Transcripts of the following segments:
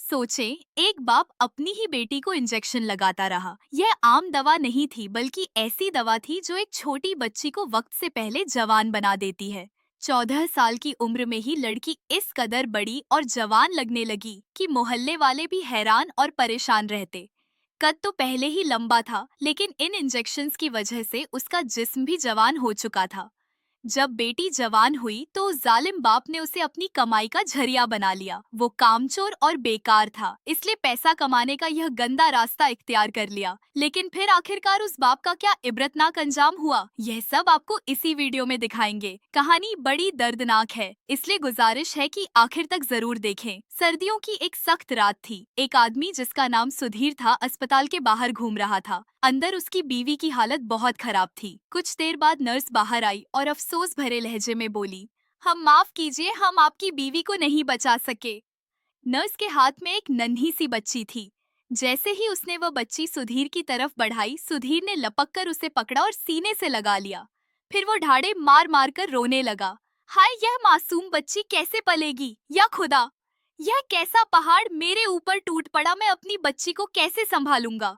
सोचें, एक बाप अपनी ही बेटी को इंजेक्शन लगाता रहा। यह आम दवा नहीं थी, बल्कि ऐसी दवा थी जो एक छोटी बच्ची को वक्त से पहले जवान बना देती है। 14 साल की उम्र में ही लड़की इस कदर बड़ी और जवान लगने लगी कि मोहल्ले वाले भी हैरान और परेशान रहते। कद तो पहले ही लंबा था, लेकिन इन इंजेक्शन्स की वजह से उसका जिस्म भी जवान हो चुका था। जब बेटी जवान हुई तो उस जालिम बाप ने उसे अपनी कमाई का झरिया बना लिया। वो कामचोर और बेकार था, इसलिए पैसा कमाने का यह गंदा रास्ता इख्तियार कर लिया। लेकिन फिर आखिरकार उस बाप का क्या इबरतनाक अंजाम हुआ, यह सब आपको इसी वीडियो में दिखाएंगे। कहानी बड़ी दर्दनाक है, इसलिए गुजारिश है कि आखिर तक जरूर देखें। सर्दियों की एक सख्त रात थी। एक आदमी जिसका नाम सुधीर था अस्पताल के बाहर घूम रहा था। अंदर उसकी बीवी की हालत बहुत खराब थी। कुछ देर बाद नर्स बाहर आई और अफसोस भरे लहजे में बोली, हम माफ कीजिए, हम आपकी बीवी को नहीं बचा सके। नर्स के हाथ में एक नन्ही सी बच्ची थी। जैसे ही उसने वह बच्ची सुधीर की तरफ बढ़ाई, सुधीर ने लपक कर उसे पकड़ा और सीने से लगा लिया। फिर वो ढाड़े मार मार कर रोने लगा। हाय, यह मासूम बच्ची कैसे पलेगी? या खुदा, यह कैसा पहाड़ मेरे ऊपर टूट पड़ा, मैं अपनी बच्ची को कैसे संभालूंगा?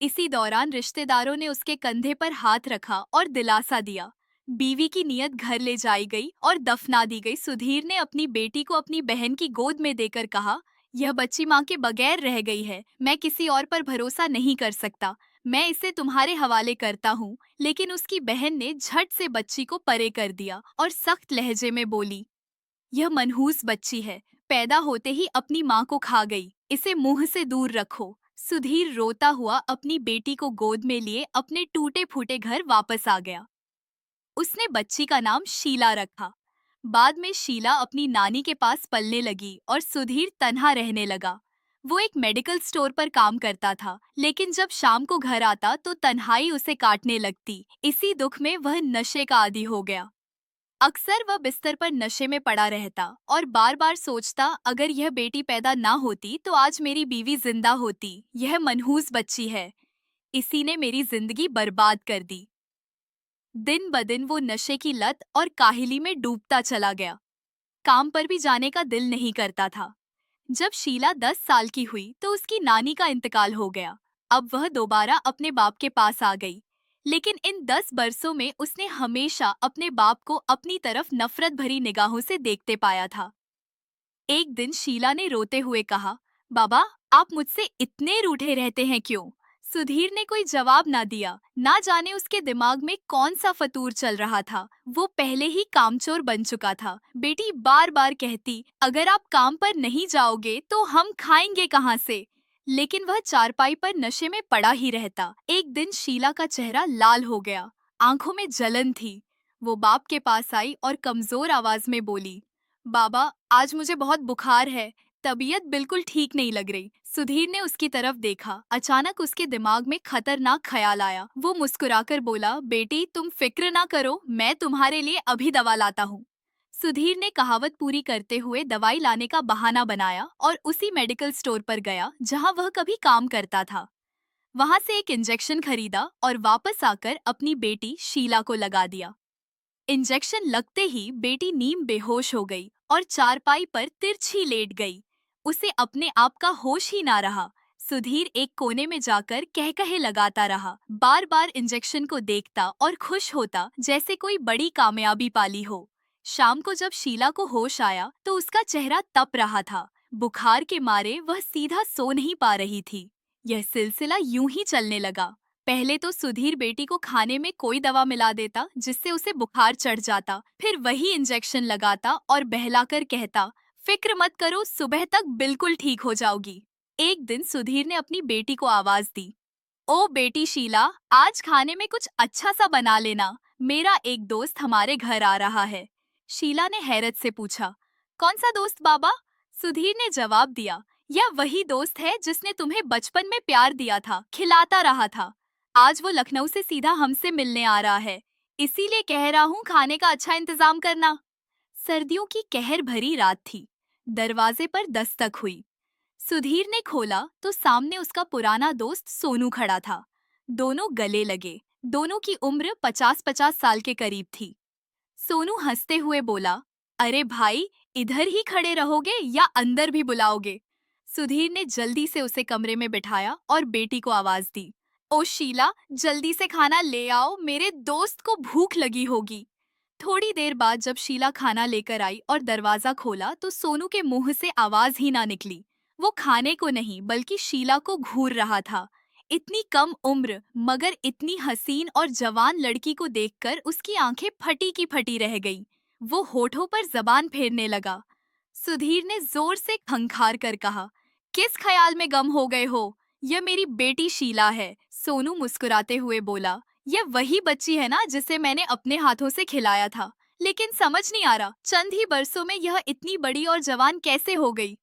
इसी दौरान रिश्तेदारों ने उसके कंधे पर हाथ रखा और दिलासा दिया। बीवी की नीयत घर ले जाई गई और दफना दी गई। सुधीर ने अपनी बेटी को अपनी बहन की गोद में देकर कहा, यह बच्ची माँ के बगैर रह गई है। मैं किसी और पर भरोसा नहीं कर सकता। मैं इसे तुम्हारे हवाले करता हूँ। लेकिन उसकी बहन ने झट से बच्ची को परे कर दिया और सख्त लहजे में बोली, यह मनहूस बच्ची है, पैदा होते ही अपनी माँ को खा गई। इसे मुंह से दूर रखो। सुधीर रोता हुआ अपनी बेटी को गोद में लिए अपने टूटे फूटे घर वापस आ गया। उसने बच्ची का नाम शीला रखा। बाद में शीला अपनी नानी के पास पलने लगी और सुधीर तन्हा रहने लगा। वो एक मेडिकल स्टोर पर काम करता था, लेकिन जब शाम को घर आता तो तन्हाई उसे काटने लगती। इसी दुख में वह नशे का आदी हो गया। अक्सर वह बिस्तर पर नशे में पड़ा रहता और बार बार सोचता, अगर यह बेटी पैदा ना होती तो आज मेरी बीवी जिंदा होती। यह मनहूस बच्ची है, इसी ने मेरी जिंदगी बर्बाद कर दी। दिन ब दिन वो नशे की लत और काहिली में डूबता चला गया। काम पर भी जाने का दिल नहीं करता था। जब शीला 10 साल की हुई तो उसकी नानी का इंतकाल हो गया। अब वह दोबारा अपने बाप के पास आ गई। लेकिन इन 10 बरसों में उसने हमेशा अपने बाप को अपनी तरफ नफरत भरी निगाहों से देखते पाया था। एक दिन शीला ने रोते हुए कहा, बाबा, आप मुझसे इतने रूठे रहते हैं क्यों? सुधीर ने कोई जवाब ना दिया। ना जाने उसके दिमाग में कौन सा फतूर चल रहा था। वो पहले ही कामचोर बन चुका था। बेटी बार बार कहती, अगर आप काम पर नहीं जाओगे तो हम खाएंगे कहाँ से? लेकिन वह चारपाई पर नशे में पड़ा ही रहता। एक दिन शीला का चेहरा लाल हो गया, आंखों में जलन थी। वो बाप के पास आई और कमजोर आवाज में बोली, बाबा, आज मुझे बहुत बुखार है, तबीयत बिल्कुल ठीक नहीं लग रही। सुधीर ने उसकी तरफ देखा। अचानक उसके दिमाग में खतरनाक ख्याल आया। वो मुस्कुराकर बोला, बेटी तुम फिक्र ना करो, मैं तुम्हारे लिए अभी दवा लाता हूँ। सुधीर ने कहावत पूरी करते हुए दवाई लाने का बहाना बनाया और उसी मेडिकल स्टोर पर गया जहाँ वह कभी काम करता था। वहाँ से एक इंजेक्शन खरीदा और वापस आकर अपनी बेटी शीला को लगा दिया। इंजेक्शन लगते ही बेटी नीम बेहोश हो गई और चारपाई पर तिरछी लेट गई। उसे अपने आप का होश ही ना रहा। सुधीर एक कोने में जाकर कहकहे लगाता रहा, बार बार इंजेक्शन को देखता और खुश होता जैसे कोई बड़ी कामयाबी पाली हो। शाम को जब शीला को होश आया तो उसका चेहरा तप रहा था। बुखार के मारे वह सीधा सो नहीं पा रही थी। यह सिलसिला यूं ही चलने लगा। पहले तो सुधीर बेटी को खाने में कोई दवा मिला देता जिससे उसे बुखार चढ़ जाता। फिर वही इंजेक्शन लगाता और बहलाकर कहता, फिक्र मत करो, सुबह तक बिल्कुल ठीक हो जाओगी। एक दिन सुधीर ने अपनी बेटी को आवाज दी, ओ बेटी शीला, आज खाने में कुछ अच्छा सा बना लेना, मेरा एक दोस्त हमारे घर आ रहा है। शीला ने हैरत से पूछा, कौन सा दोस्त बाबा? सुधीर ने जवाब दिया, यह वही दोस्त है जिसने तुम्हें बचपन में प्यार दिया था, खिलाता रहा था। आज वो लखनऊ से सीधा हमसे मिलने आ रहा है, इसीलिए कह रहा हूँ खाने का अच्छा इंतजाम करना। सर्दियों की कहर भरी रात थी। दरवाजे पर दस्तक हुई। सुधीर ने खोला तो सामने उसका पुराना दोस्त सोनू खड़ा था। दोनों गले लगे। दोनों की उम्र 50-50 साल के करीब थी। सोनू हंसते हुए बोला, अरे भाई, इधर ही खड़े रहोगे या अंदर भी बुलाओगे? सुधीर ने जल्दी से उसे कमरे में बिठाया और बेटी को आवाज दी। ओ शीला, जल्दी से खाना ले आओ, मेरे दोस्त को भूख लगी होगी। थोड़ी देर बाद जब शीला खाना लेकर आई और दरवाजा खोला तो सोनू के मुंह से आवाज ही ना निकली। वो खाने को नहीं बल्कि शीला को घूर रहा था। इतनी कम उम्र मगर इतनी हसीन और जवान लड़की को देखकर उसकी आंखें फटी की फटी रह गईं। वो होठों पर जबान फेरने लगा। सुधीर ने जोर से खंखार कर कहा, किस ख्याल में गम हो गए हो? यह मेरी बेटी शीला है। सोनू मुस्कुराते हुए बोला, यह वही बच्ची है ना जिसे मैंने अपने हाथों से खिलाया था। लेकिन समझ नहीं आ रहा, चंद ही बरसों में यह इतनी बड़ी और जवान कैसे हो गई?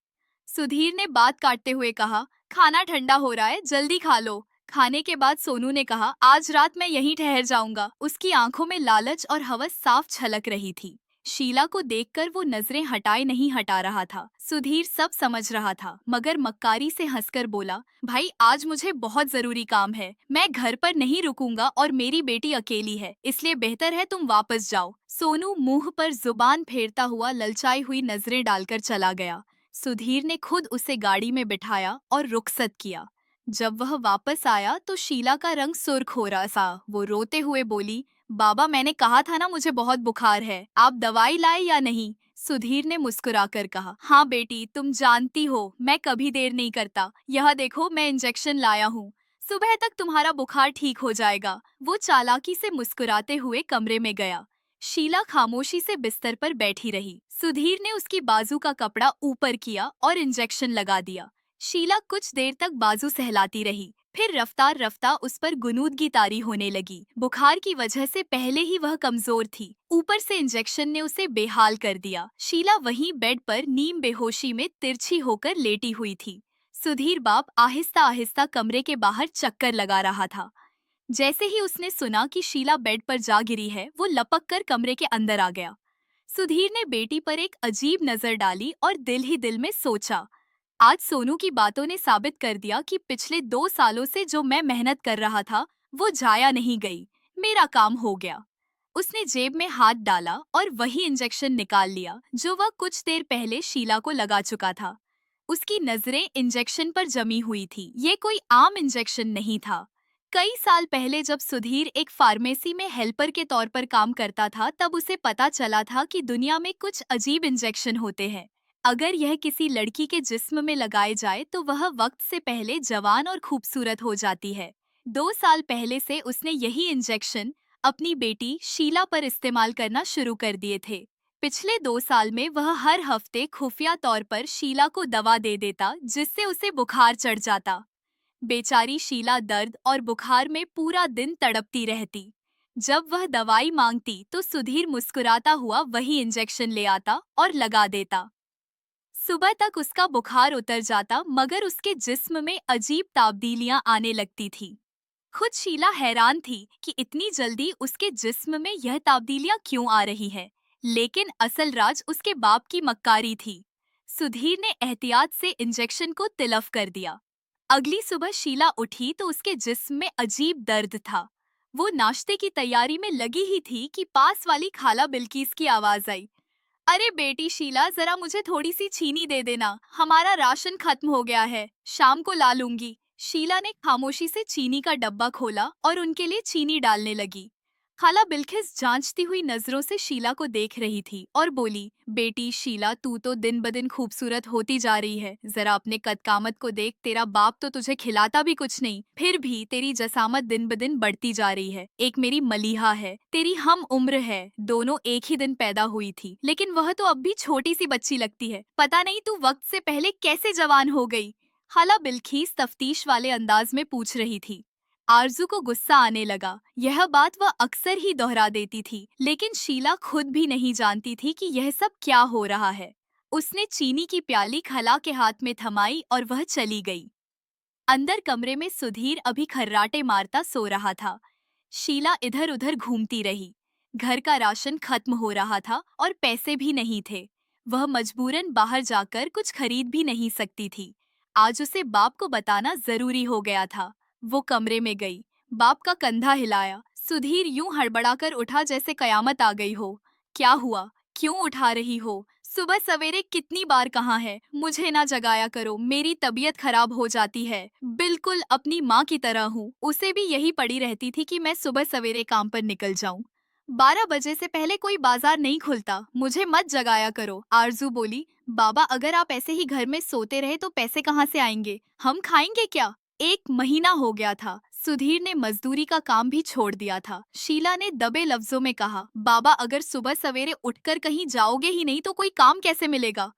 सुधीर ने बात काटते हुए कहा, खाना ठंडा हो रहा है, जल्दी खा लो। खाने के बाद सोनू ने कहा, आज रात मैं यहीं ठहर जाऊंगा। उसकी आंखों में लालच और हवस साफ छलक रही थी। शीला को देखकर वो नजरें हटाए नहीं हटा रहा था। सुधीर सब समझ रहा था मगर मक्कारी से हंसकर बोला, भाई आज मुझे बहुत जरूरी काम है, मैं घर पर नहीं रुकूंगा और मेरी बेटी अकेली है, इसलिए बेहतर है तुम वापस जाओ। सोनू मुंह पर जुबान फेरता हुआ ललचाई हुई नजरें डालकर चला गया। सुधीर ने खुद उसे गाड़ी में बिठाया और रुखसत किया। जब वह वापस आया तो शीला का रंग सुर्ख हो रहा सा। वो रोते हुए बोली, बाबा मैंने कहा था ना मुझे बहुत बुखार है, आप दवाई लाए या नहीं? सुधीर ने मुस्कुराकर कहा, हाँ बेटी, तुम जानती हो मैं कभी देर नहीं करता। यह देखो मैं इंजेक्शन लाया हूँ, सुबह तक तुम्हारा बुखार ठीक हो जाएगा। वो चालाकी से मुस्कुराते हुए कमरे में गया। शीला खामोशी से बिस्तर पर बैठी रही। सुधीर ने उसकी बाजू का कपड़ा ऊपर किया और इंजेक्शन लगा दिया। शीला कुछ देर तक बाजू सहलाती रही, फिर रफ्तार रफ्तार उस पर गुनूदगी तारी होने लगी। बुखार की वजह से पहले ही वह कमजोर थी, ऊपर से इंजेक्शन ने उसे बेहाल कर दिया। शीला वहीं बेड पर नीम बेहोशी में तिरछी होकर लेटी हुई थी। सुधीर बाप आहिस्ता आहिस्ता कमरे के बाहर चक्कर लगा रहा था। जैसे ही उसने सुना कि शीला बेड पर जा गिरी है, वो लपक कर कमरे के अंदर आ गया। सुधीर ने बेटी पर एक अजीब नजर डाली और दिल ही दिल में सोचा, आज सोनू की बातों ने साबित कर दिया कि पिछले 2 सालों से जो मैं मेहनत कर रहा था वो जाया नहीं गई। मेरा काम हो गया। उसने जेब में हाथ डाला और वही इंजेक्शन निकाल लिया जो वह कुछ देर पहले शीला को लगा चुका था। उसकी नजरें इंजेक्शन पर जमी हुई थी। ये कोई आम इंजेक्शन नहीं था। कई साल पहले जब सुधीर एक फार्मेसी में हेल्पर के तौर पर काम करता था तब उसे पता चला था कि दुनिया में कुछ अजीब इंजेक्शन होते हैं। अगर यह किसी लड़की के जिस्म में लगाए जाए तो वह वक्त से पहले जवान और खूबसूरत हो जाती है। 2 साल पहले से उसने यही इंजेक्शन अपनी बेटी शीला पर इस्तेमाल करना शुरू कर दिए थे। पिछले 2 साल में वह हर हफ्ते खुफिया तौर पर शीला को दवा दे देता जिससे उसे बुखार चढ़ जाता। बेचारी शीला दर्द और बुखार में पूरा दिन तड़पती रहती। जब वह दवाई मांगती तो सुधीर मुस्कुराता हुआ वही इंजेक्शन ले आता और लगा देता। सुबह तक उसका बुखार उतर जाता मगर उसके जिस्म में अजीब तब्दीलियां आने लगती थी। खुद शीला हैरान थी कि इतनी जल्दी उसके जिस्म में यह तब्दीलियां क्यों आ रही है। लेकिन असल राज उसके बाप की मक्कारी थी। सुधीर ने एहतियात से इंजेक्शन को तिलफ कर दिया। अगली सुबह शीला उठी तो उसके जिस्म में अजीब दर्द था। वो नाश्ते की तैयारी में लगी ही थी कि पास वाली खाला बिल्किस की आवाज आई, अरे बेटी शीला, जरा मुझे थोड़ी सी चीनी दे देना, हमारा राशन खत्म हो गया है, शाम को ला लूंगी। शीला ने खामोशी से चीनी का डब्बा खोला और उनके लिए चीनी डालने लगी। खाला बिल्किस जांचती हुई नजरों से शीला को देख रही थी और बोली, बेटी शीला, तू तो दिन ब दिन खूबसूरत होती जा रही है, जरा अपने कद कामत को देख, तेरा बाप तो तुझे खिलाता भी कुछ नहीं, फिर भी तेरी जसामत दिन ब दिन बढ़ती जा रही है। एक मेरी मलीहा है, तेरी हम उम्र है, दोनों एक ही दिन पैदा हुई थी, लेकिन वह तो अब भी छोटी सी बच्ची लगती है। पता नहीं तू वक्त से पहले कैसे जवान हो गई। खाला बिल्किस तफ्तीश वाले अंदाज में पूछ रही थी। आरजू को गुस्सा आने लगा। यह बात वह अक्सर ही दोहरा देती थी, लेकिन शीला खुद भी नहीं जानती थी कि यह सब क्या हो रहा है। उसने चीनी की प्याली खला के हाथ में थमाई और वह चली गई। अंदर कमरे में सुधीर अभी खर्राटे मारता सो रहा था। शीला इधर उधर घूमती रही। घर का राशन खत्म हो रहा था और पैसे भी नहीं थे। वह मजबूरन बाहर जाकर कुछ खरीद भी नहीं सकती थी। आज उसे बाप को बताना जरूरी हो गया था। वो कमरे में गई, बाप का कंधा हिलाया। सुधीर यूं हड़बड़ाकर उठा जैसे कयामत आ गई हो। क्या हुआ, क्यों उठा रही हो? सुबह सवेरे कितनी बार कहा है, मुझे ना जगाया करो, मेरी तबीयत खराब हो जाती है। बिल्कुल अपनी माँ की तरह हूँ, उसे भी यही पड़ी रहती थी कि मैं सुबह सवेरे काम पर निकल जाऊँ। 12 बजे से पहले कोई बाजार नहीं खुलता, मुझे मत जगाया करो, आरजू बोली। बाबा अगर आप ऐसे ही घर में सोते रहे तो पैसे कहाँ से आएंगे, हम खाएंगे क्या? 1 महीना हो गया था, सुधीर ने मजदूरी का काम भी छोड़ दिया था। शीला ने दबे लफ्जों में कहा, बाबा अगर सुबह सवेरे उठकर कहीं जाओगे ही नहीं तो कोई काम कैसे मिलेगा?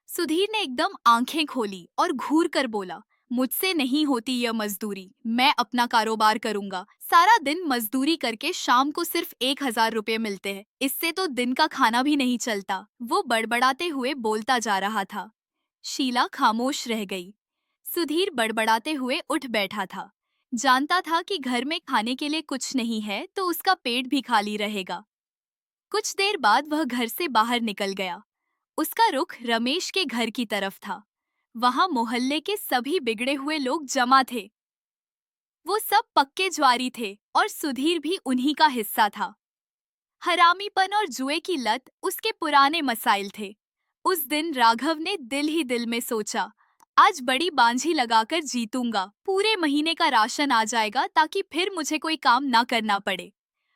सुधीर ने एकदम आंखें खोली और घूर कर बोला, मुझसे नहीं होती यह मजदूरी, मैं अपना कारोबार करूंगा। सारा दिन मजदूरी करके शाम को सिर्फ 1,000 रुपए मिलते हैं, इससे तो दिन का खाना भी नहीं चलता। वो बड़बड़ाते हुए बोलता जा रहा था। शीला खामोश रह गई। सुधीर बड़बड़ाते हुए उठ बैठा था। जानता था कि घर में खाने के लिए कुछ नहीं है तो उसका पेट भी खाली रहेगा। कुछ देर बाद वह घर से बाहर निकल गया। उसका रुख रमेश के घर की तरफ था। वहां मोहल्ले के सभी बिगड़े हुए लोग जमा थे। वो सब पक्के ज्वारी थे और सुधीर भी उन्हीं का हिस्सा था। हरामीपन और जुए की लत उसके पुराने मसाइल थे। उस दिन राघव ने दिल ही दिल में सोचा, आज बड़ी बांझी लगाकर जीतूंगा, पूरे महीने का राशन आ जाएगा ताकि फिर मुझे कोई काम ना करना पड़े।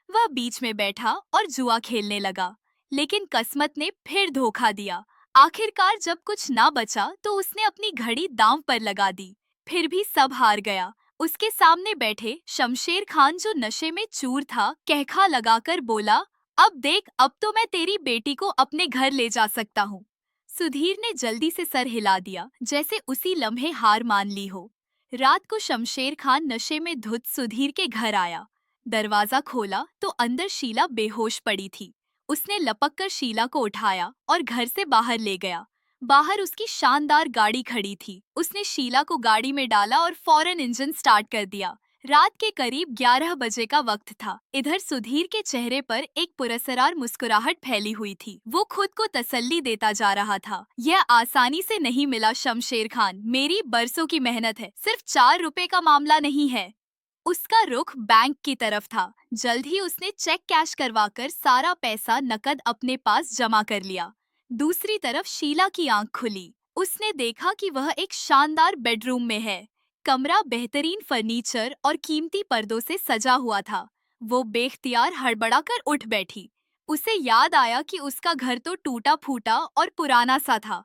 वह बीच में बैठा और जुआ खेलने लगा, लेकिन किस्मत ने फिर धोखा दिया। आखिरकार जब कुछ ना बचा तो उसने अपनी घड़ी दांव पर लगा दी। फिर भी सब हार गया। उसके सामने बैठे शमशेर खान जो नशे में चूर था, कहखा लगाकर बोला, अब देख, अब तो मैं तेरी बेटी को अपने घर ले जा सकता हूँ। सुधीर ने जल्दी से सर हिला दिया, जैसे उसी लम्हे हार मान ली हो। रात को शमशेर खान नशे में धुत सुधीर के घर आया। दरवाजा खोला तो अंदर शीला बेहोश पड़ी थी। उसने लपक कर शीला को उठाया और घर से बाहर ले गया। बाहर उसकी शानदार गाड़ी खड़ी थी। उसने शीला को गाड़ी में डाला और फौरन इंजन स्टार्ट कर दिया। रात के करीब 11 बजे का वक्त था। इधर सुधीर के चेहरे पर एक पुरस्कार मुस्कुराहट फैली हुई थी। वो खुद को तसल्ली देता जा रहा था। यह आसानी से नहीं मिला शमशेर खान, मेरी बरसों की मेहनत है, सिर्फ 4 रुपए का मामला नहीं है। उसका रुख बैंक की तरफ था। जल्द ही उसने चेक कैश करवाकर सारा पैसा नकद अपने पास जमा कर लिया। दूसरी तरफ शीला की आंख खुली। उसने देखा कि वह एक शानदार बेडरूम में है। कमरा बेहतरीन फर्नीचर और कीमती पर्दों से सजा हुआ था। वो बेख्तियार हड़बड़ाकर उठ बैठी। उसे याद आया कि उसका घर तो टूटा फूटा और पुराना सा था।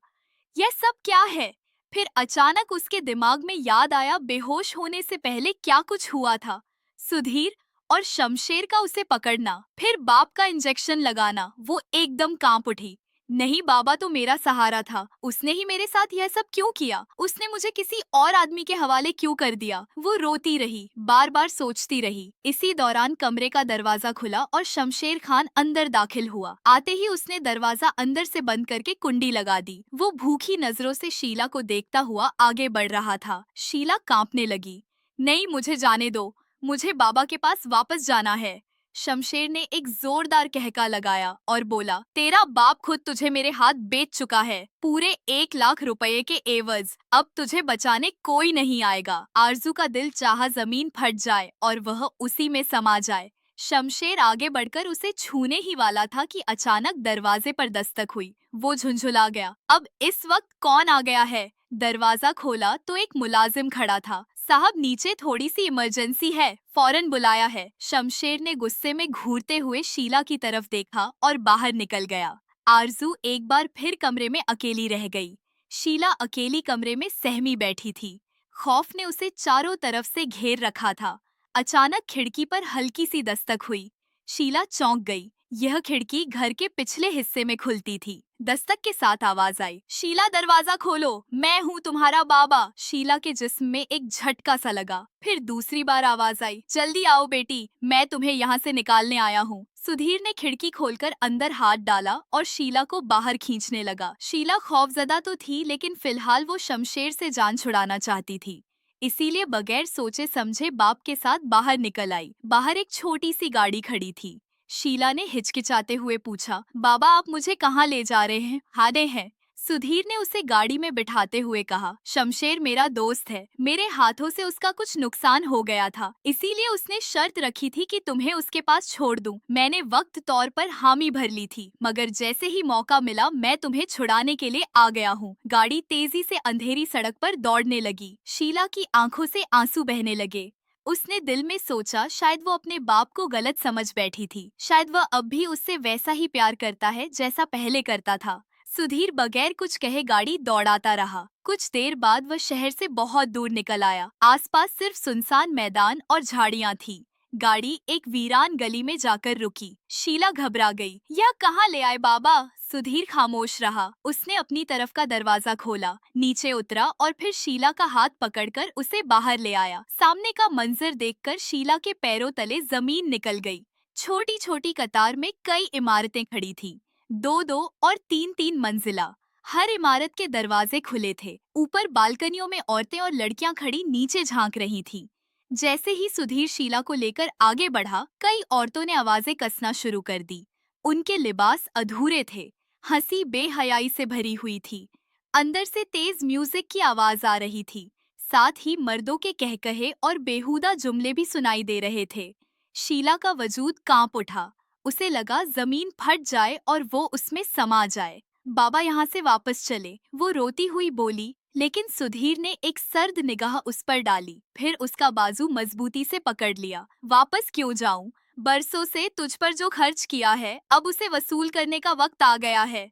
यह सब क्या है? फिर अचानक उसके दिमाग में याद आया, बेहोश होने से पहले क्या कुछ हुआ था। सुधीर और शमशेर का उसे पकड़ना, फिर बाप का इंजेक्शन लगाना। वो एकदम कांप उठी। नहीं, बाबा तो मेरा सहारा था, उसने ही मेरे साथ यह सब क्यों किया? उसने मुझे किसी और आदमी के हवाले क्यों कर दिया? वो रोती रही, बार बार सोचती रही। इसी दौरान कमरे का दरवाजा खुला और शमशेर खान अंदर दाखिल हुआ। आते ही उसने दरवाजा अंदर से बंद करके कुंडी लगा दी। वो भूखी नजरों से शीला को देखता हुआ आगे बढ़ रहा था। शीला कांपने लगी। नहीं, मुझे जाने दो, मुझे बाबा के पास वापस जाना है। शमशेर ने एक जोरदार कहका लगाया और बोला, तेरा बाप खुद तुझे मेरे हाथ बेच चुका है, पूरे 1 लाख रुपए के एवज। अब तुझे बचाने कोई नहीं आएगा। आरजू का दिल चाहा जमीन फट जाए और वह उसी में समा जाए। शमशेर आगे बढ़कर उसे छूने ही वाला था कि अचानक दरवाजे पर दस्तक हुई। वो झुंझुला गया। अब इस वक्त कौन आ गया है? दरवाजा खोला तो एक मुलाजिम खड़ा था। साहब, नीचे थोड़ी सी इमरजेंसी है, फौरन बुलाया है। शमशेर ने गुस्से में घूरते हुए शीला की तरफ देखा और बाहर निकल गया। आरजू एक बार फिर कमरे में अकेली रह गई। शीला अकेली कमरे में सहमी बैठी थी। खौफ ने उसे चारों तरफ से घेर रखा था। अचानक खिड़की पर हल्की सी दस्तक हुई। शीला चौंक गई। यह खिड़की घर के पिछले हिस्से में खुलती थी। दस्तक के साथ आवाज आई, शीला दरवाजा खोलो, मैं हूँ तुम्हारा बाबा। शीला के जिस्म में एक झटका सा लगा। फिर दूसरी बार आवाज आई, जल्दी आओ बेटी, मैं तुम्हें यहाँ से निकालने आया हूँ। सुधीर ने खिड़की खोलकर अंदर हाथ डाला और शीला को बाहर खींचने लगा। शीला खौफजदा तो थी, लेकिन फिलहाल वो शमशेर से जान छुड़ाना चाहती थी। इसीलिए बगैर सोचे समझे बाप के साथ बाहर निकल आई। बाहर एक छोटी सी गाड़ी खड़ी थी। शीला ने हिचकिचाते हुए पूछा, बाबा आप मुझे कहाँ ले जा रहे हैं? हादे हैं। सुधीर ने उसे गाड़ी में बिठाते हुए कहा, शमशेर मेरा दोस्त है, मेरे हाथों से उसका कुछ नुकसान हो गया था, इसीलिए उसने शर्त रखी थी कि तुम्हें उसके पास छोड़ दूं। मैंने वक्त तौर पर हामी भर ली थी, मगर जैसे ही मौका मिला मैं तुम्हें छुड़ाने के लिए आ गया हूँ। गाड़ी तेजी से अंधेरी सड़क पर दौड़ने लगी। शीला की आंखों से आंसू बहने लगे। उसने दिल में सोचा, शायद वो अपने बाप को गलत समझ बैठी थी, शायद वह अब भी उससे वैसा ही प्यार करता है जैसा पहले करता था। सुधीर बगैर कुछ कहे गाड़ी दौड़ाता रहा। कुछ देर बाद वह शहर से बहुत दूर निकल आया। आसपास सिर्फ सुनसान मैदान और झाड़ियां थी। गाड़ी एक वीरान गली में जाकर रुकी। शीला घबरा गई। यह कहाँ ले आए बाबा? सुधीर खामोश रहा। उसने अपनी तरफ का दरवाजा खोला, नीचे उतरा और फिर शीला का हाथ पकड़कर उसे बाहर ले आया। सामने का मंजर देखकर शीला के पैरों तले जमीन निकल गई। छोटी छोटी कतार में कई इमारतें खड़ी थी, दो दो और तीन तीन मंजिला। हर इमारत के दरवाजे खुले थे। ऊपर बालकनियों में औरतें और लड़कियां खड़ी नीचे झांक रही थीं। जैसे ही सुधीर शीला को लेकर आगे बढ़ा, कई औरतों ने आवाजें कसना शुरू कर दी। उनके लिबास अधूरे थे, हंसी बेहयाई से भरी हुई थी। अंदर से तेज म्यूजिक की आवाज आ रही थी। साथ ही मर्दों के कहकहे और बेहुदा जुमले भी सुनाई दे रहे थे। शीला का वजूद कांप उठा। उसे लगा जमीन फट जाए और वो उसमें समा जाए। बाबा यहाँ से वापस चले, वो रोती हुई बोली। लेकिन सुधीर ने एक सर्द निगाह उस पर डाली, फिर उसका बाजू मजबूती से पकड़ लिया। वापस क्यों जाऊं? बरसों से तुझ पर जो खर्च किया है, अब उसे वसूल करने का वक्त आ गया है।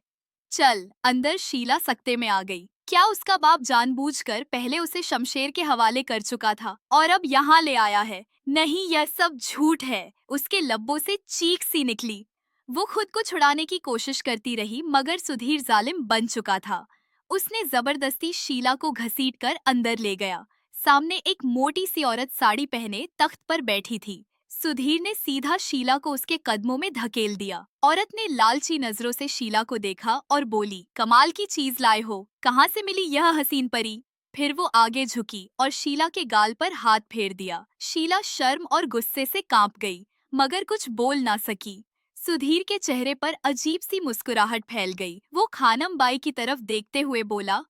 चल अंदर। शीला सकते में आ गई। क्या उसका बाप जानबूझकर पहले उसे शमशेर के हवाले कर चुका था और अब यहाँ ले आया है? नहीं, यह सब झूठ है। उसके लब्बों से चीख सी निकली। वो खुद को छुड़ाने की कोशिश करती रही, मगर सुधीर जालिम बन चुका था। उसने जबरदस्ती शीला को घसीटकर अंदर ले गया। सामने एक मोटी सी औरत साड़ी पहने तख्त पर बैठी थी। सुधीर ने सीधा शीला को उसके कदमों में धकेल दिया। औरत ने लालची नजरों से शीला को देखा और बोली, कमाल की चीज लाए हो, कहाँ से मिली यह हसीन परी? फिर वो आगे झुकी और शीला के गाल पर हाथ फेर दिया। शीला शर्म और गुस्से से कांप गई, मगर कुछ बोल ना सकी। सुधीर के चेहरे पर अजीब सी मुस्कुराहट फैल गई। वो खानम बाई की तरफ देखते हुए बोला,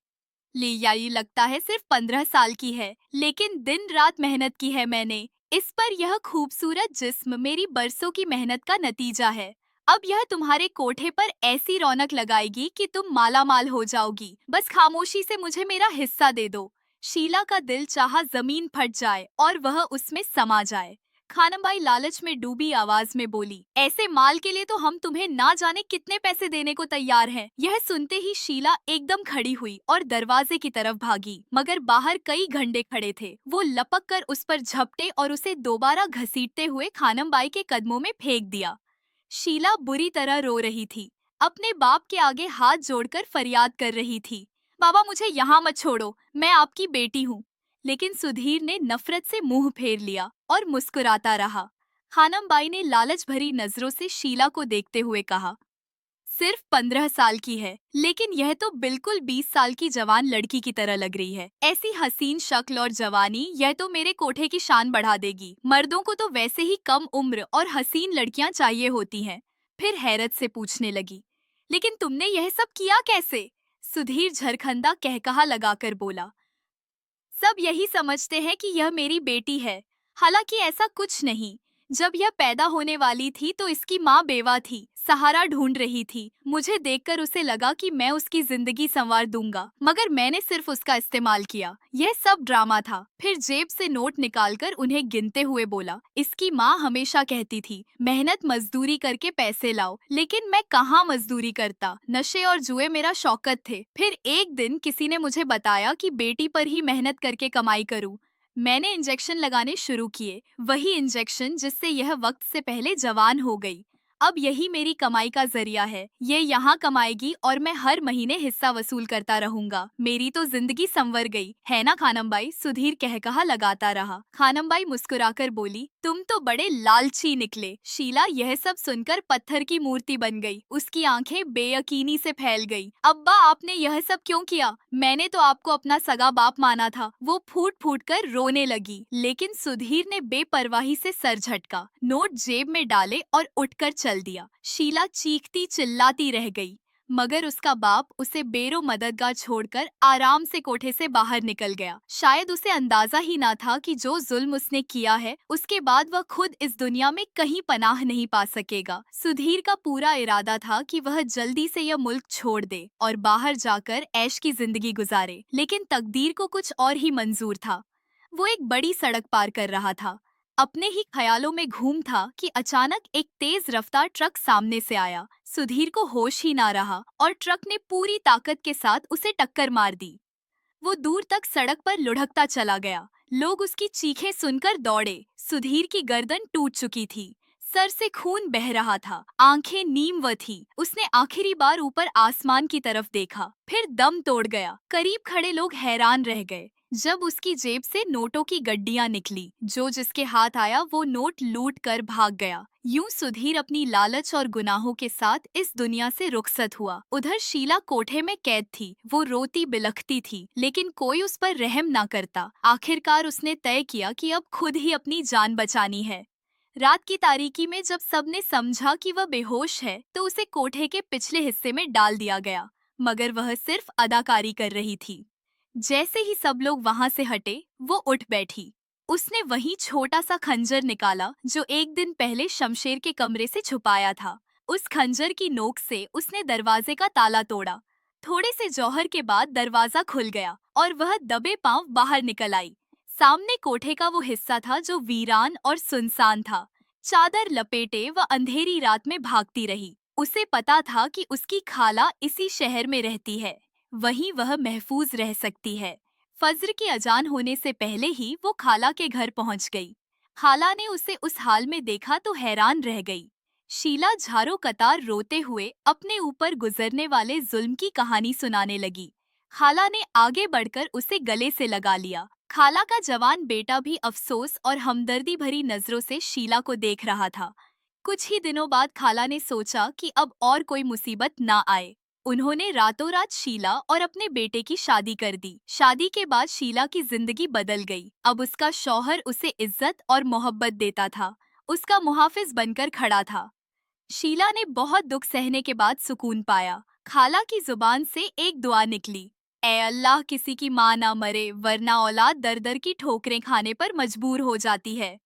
लिया, ये लगता है सिर्फ 15 साल की है, लेकिन दिन रात मेहनत की है मैंने इस पर। यह खूबसूरत जिस्म मेरी बरसों की मेहनत का नतीजा है। अब यह तुम्हारे कोठे पर ऐसी रौनक लगाएगी कि तुम माला माल हो जाओगी। बस खामोशी से मुझे मेरा हिस्सा दे दो। शीला का दिल चाहा जमीन फट जाए और वह उसमें समा जाए। खानमबाई लालच में डूबी आवाज में बोली, ऐसे माल के लिए तो हम तुम्हें ना जाने कितने पैसे देने को तैयार हैं। यह सुनते ही शीला एकदम खड़ी हुई और दरवाजे की तरफ भागी, मगर बाहर कई घंटे खड़े थे। वो लपक कर उस पर झपटे और उसे दोबारा घसीटते हुए खानमबाई के कदमों में फेंक दिया। शीला बुरी तरह रो रही थी, अपने बाप के आगे हाथ जोड़कर फरियाद कर रही थी, बाबा मुझे यहाँ मत छोड़ो, मैं आपकी बेटी हूँ। लेकिन सुधीर ने नफरत से मुंह फेर लिया और मुस्कुराता रहा। खानमबाई ने लालच भरी नजरों से शीला को देखते हुए कहा, सिर्फ 15 साल की है, लेकिन यह तो बिल्कुल 20 साल की जवान लड़की की तरह लग रही है। ऐसी हसीन शक्ल और जवानी, यह तो मेरे कोठे की शान बढ़ा देगी। मर्दों को तो वैसे ही कम उम्र और हसीन लड़कियां चाहिए होती हैं। फिर हैरत से पूछने लगी, लेकिन तुमने यह सब किया कैसे? सुधीर झरखंदा कहकहा लगाकर बोला, सब यही समझते हैं कि यह मेरी बेटी है, हालांकि ऐसा कुछ नहीं। जब यह पैदा होने वाली थी तो इसकी माँ बेवा थी, सहारा ढूंढ रही थी। मुझे देखकर उसे लगा कि मैं उसकी जिंदगी संवार दूंगा, मगर मैंने सिर्फ उसका इस्तेमाल किया। यह सब ड्रामा था। फिर जेब से नोट निकालकर उन्हें गिनते हुए बोला, इसकी माँ हमेशा कहती थी, मेहनत मजदूरी करके पैसे लाओ, लेकिन मैं कहाँ मजदूरी करता, नशे और जुए मेरा शौकत थे। फिर एक दिन किसी ने मुझे बताया कि बेटी पर ही मेहनत करके कमाई करूं। मैंने इंजेक्शन लगाने शुरू किए, वही इंजेक्शन जिससे यह वक्त से पहले जवान हो गई। अब यही मेरी कमाई का जरिया है। ये यहाँ कमाएगी और मैं हर महीने हिस्सा वसूल करता रहूंगा। मेरी तो जिंदगी संवर गई है ना खानमबाई? सुधीर कहकहा लगाता रहा। खानमबाई मुस्कुराकर बोली, तुम तो बड़े लालची निकले। शीला यह सब सुनकर पत्थर की मूर्ति बन गई। उसकी आंखें बेयकीनी से फैल गई। अब्बा, आपने यह सब क्यों किया? मैंने तो आपको अपना सगा बाप माना था। वो फूट फूट कर रोने लगी, लेकिन सुधीर ने बेपरवाही से सर झटका, नोट जेब में डाले और उठकर चल दिया। शीला चीखती चिल्लाती रह गई। मगर उसका बाप उसे बेरो मददगार छोड़कर आराम से कोठे से बाहर निकल गया। शायद उसे अंदाजा ही ना था कि जो जुल्म उसने किया है उसके बाद वह खुद इस दुनिया में कहीं पनाह नहीं पा सकेगा। सुधीर का पूरा इरादा था कि वह जल्दी से यह मुल्क छोड़ दे और बाहर जाकर ऐश की जिंदगी गुजारे, लेकिन तकदीर को कुछ और ही मंजूर था। वो एक बड़ी सड़क पार कर रहा था। अपने ही ख्यालों में घूम था कि अचानक एक तेज रफ्तार ट्रक सामने से आया। सुधीर को होश ही ना रहा और ट्रक ने पूरी ताकत के साथ उसे टक्कर मार दी। वो दूर तक सड़क पर लुढ़कता चला गया। लोग उसकी चीखें सुनकर दौड़े। सुधीर की गर्दन टूट चुकी थी, सर से खून बह रहा था, आंखें नीम व थी। उसने आखिरी बार ऊपर आसमान की तरफ देखा, फिर दम तोड़ गया। करीब खड़े लोग हैरान रह गए जब उसकी जेब से नोटों की गड्डियां निकली। जो जिसके हाथ आया वो नोट लूट कर भाग गया। यूं सुधीर अपनी लालच और गुनाहों के साथ इस दुनिया से रुखसत हुआ। उधर शीला कोठे में कैद थी। वो रोती बिलखती थी, लेकिन कोई उस पर रहम ना करता। आखिरकार उसने तय किया कि अब खुद ही अपनी जान बचानी है। रात की तारीकी में जब सबने समझा कि वह बेहोश है, तो उसे कोठे के पिछले हिस्से में डाल दिया गया, मगर वह सिर्फ अदाकारी कर रही थी। जैसे ही सब लोग वहां से हटे, वो उठ बैठी। उसने वही छोटा सा खंजर निकाला जो एक दिन पहले शमशेर के कमरे से छुपाया था। उस खंजर की नोक से उसने दरवाजे का ताला तोड़ा। थोड़े से जौहर के बाद दरवाजा खुल गया और वह दबे पांव बाहर निकल आई। सामने कोठे का वो हिस्सा था जो वीरान और सुनसान था। चादर लपेटे वह अंधेरी रात में भागती रही। उसे पता था कि उसकी खाला इसी शहर में रहती है, वहीं वह महफूज रह सकती है। फज्र की अजान होने से पहले ही वो खाला के घर पहुंच गई। खाला ने उसे उस हाल में देखा तो हैरान रह गई। शीला झारो कतार रोते हुए अपने ऊपर गुजरने वाले जुल्म की कहानी सुनाने लगी। खाला ने आगे बढ़कर उसे गले से लगा लिया। खाला का जवान बेटा भी अफसोस और हमदर्दी भरी नजरों से शीला को देख रहा था। कुछ ही दिनों बाद खाला ने सोचा कि अब और कोई मुसीबत ना आए। उन्होंने रातों रात शीला और अपने बेटे की शादी कर दी। शादी के बाद शीला की जिंदगी बदल गई। अब उसका शौहर उसे इज्जत और मोहब्बत देता था, उसका मुहाफिज बनकर खड़ा था। शीला ने बहुत दुख सहने के बाद सुकून पाया। खाला की जुबान से एक दुआ निकली, ए अल्लाह किसी की माँ ना मरे, वरना औलाद दर दर की ठोकरें खाने पर मजबूर हो जाती है।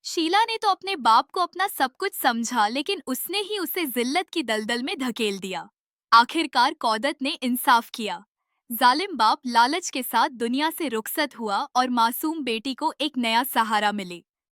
शीला ने तो अपने बाप को अपना सब कुछ समझा, लेकिन उसने ही उसे जिल्लत की दलदल में धकेल दिया। आखिरकार कौदत ने इंसाफ किया। जालिम बाप लालच के साथ दुनिया से रुखसत हुआ और मासूम बेटी को एक नया सहारा मिले।